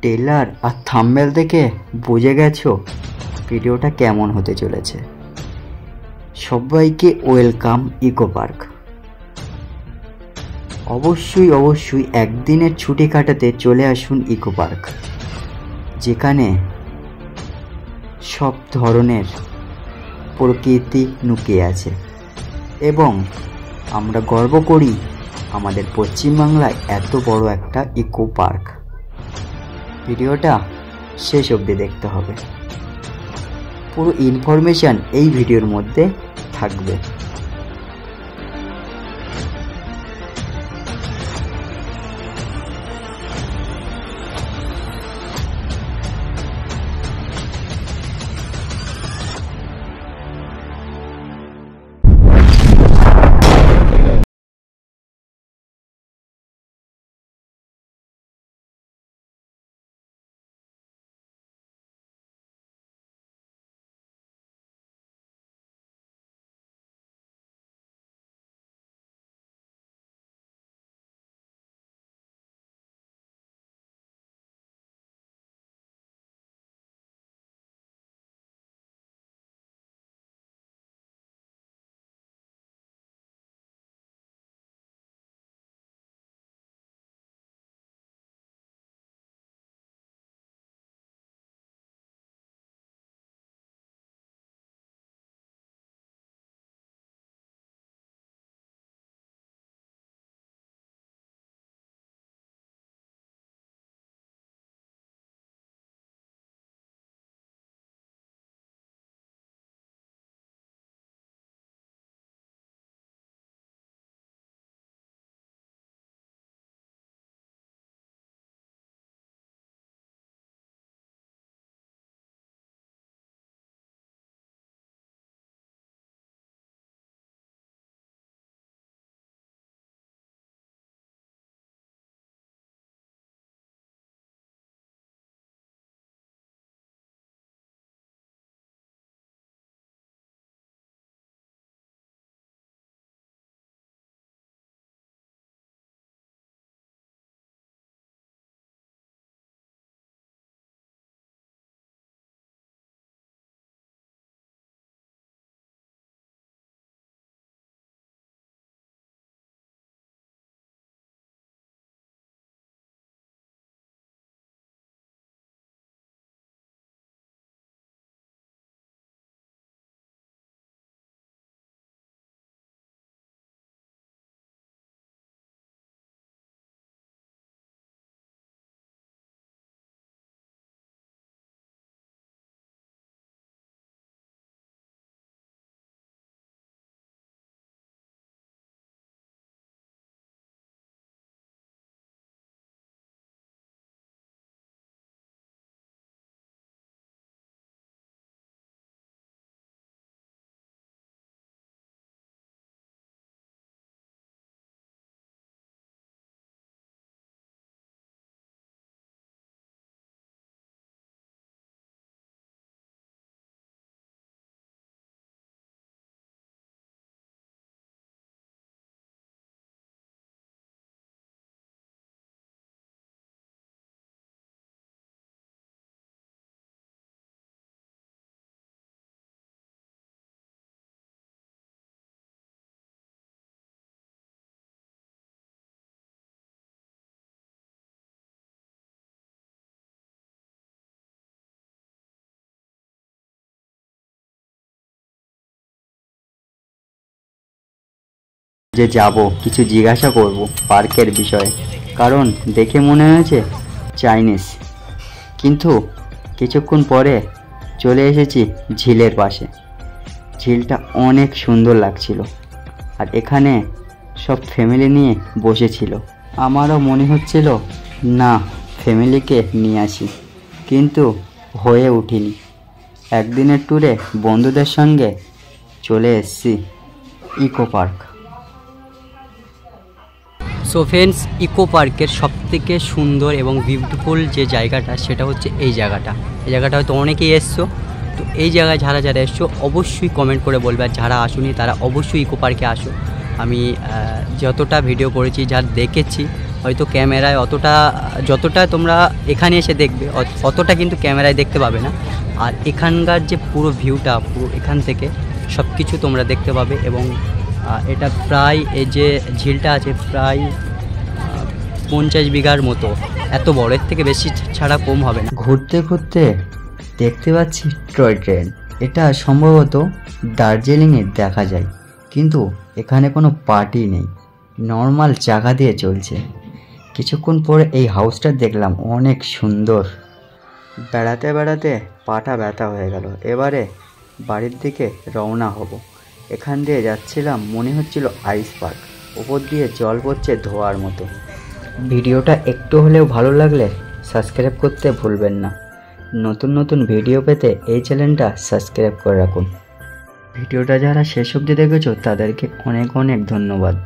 Trailer আর thumbnail দেখে বুঝে গেছো ভিডিওটা কেমন হতে চলেছে। সবাইকে ওয়েলকাম ইকো পার্ক। অবশ্যই একদিনের ছুটি কাটাতে চলে আসুন ইকো পার্ক, যেখানে সব ধরনের প্রকৃতি লুকিয়ে আছে এবং আমরা গর্ব করি আমাদের পশ্চিমবাংলায় এত বড় একটা ইকো পার্ক। ভিডিওটা শেষ অবধি দেখতে হবে, পুরো ইনফরমেশান এই ভিডিওর মধ্যে থাকবে। যে যাব কিছু জিজ্ঞাসা করব পার্কের বিষয়ে, কারণ দেখে মনে হয়েছে চাইনিজ, কিন্তু কিছুক্ষণ পরে চলে এসেছি ঝিলের পাশে। ঝিলটা অনেক সুন্দর লাগছিল আর এখানে সব ফ্যামিলি নিয়ে বসেছিল। আমারও মনে হচ্ছিল না ফ্যামিলিকে নিয়ে আসি, কিন্তু হয়ে উঠিনি। একদিনের ট্যুরে বন্ধুদের সঙ্গে চলে এসেছি Eco Park. So friends, Eco পার্কের সবথেকে সুন্দর এবং বিউটিফুল যে জায়গাটা সেটা হচ্ছে এই জায়গাটা। এই জায়গাটা হয়তো অনেকেই এসছো, তো এই জায়গায় যারা যারা এসছো অবশ্যই কমেন্ট করে বলবে, আর যারা আসুনি তারা অবশ্যই ইকো পার্কে আসো। আমি যতটা ভিডিও করেছি, যা দেখেছি হয়তো ক্যামেরায় অতটা, যতটা তোমরা এখানে এসে দেখবে অতটা কিন্তু ক্যামেরায় দেখতে পাবে না। আর এখানকার যে পুরো ভিউটা, পুরো এখান থেকে সব কিছু তোমরা দেখতে পাবে। এবং এটা প্রায়, এই যে ঝিলটা আছে প্রায় 50 বিঘার মতো, এত বড়, এর থেকে বেশি ছাড়া কম হবে না। ঘুরতে ঘুরতে দেখতে পাচ্ছি টয় ট্রেন। এটা সম্ভবত দার্জিলিংয়ে দেখা যায়, কিন্তু এখানে কোনো পার্টি নেই, নর্মাল চাকা দিয়ে চলছে। কিছুক্ষণ পরে এই হাউসটা দেখলাম, অনেক সুন্দর। বেড়াতে বেড়াতে পাটা ব্যথা হয়ে গেল, এবারে বাড়ির দিকে রওনা হব। এখান দিয়ে যাচ্ছিলাম, মনে হচ্ছিল আইস পার্ক, ওপর দিয়ে জল পড়ছে ধোয়ার মতো। ভিডিওটা একটু হলেও ভালো লাগলে সাবস্ক্রাইব করতে ভুলবেন না। নতুন নতুন ভিডিও পেতে এই চ্যানেলটা সাবস্ক্রাইব করে রাখুন। ভিডিওটা যারা শেষ অবধি দেখেছো তাদেরকে অনেক অনেক ধন্যবাদ।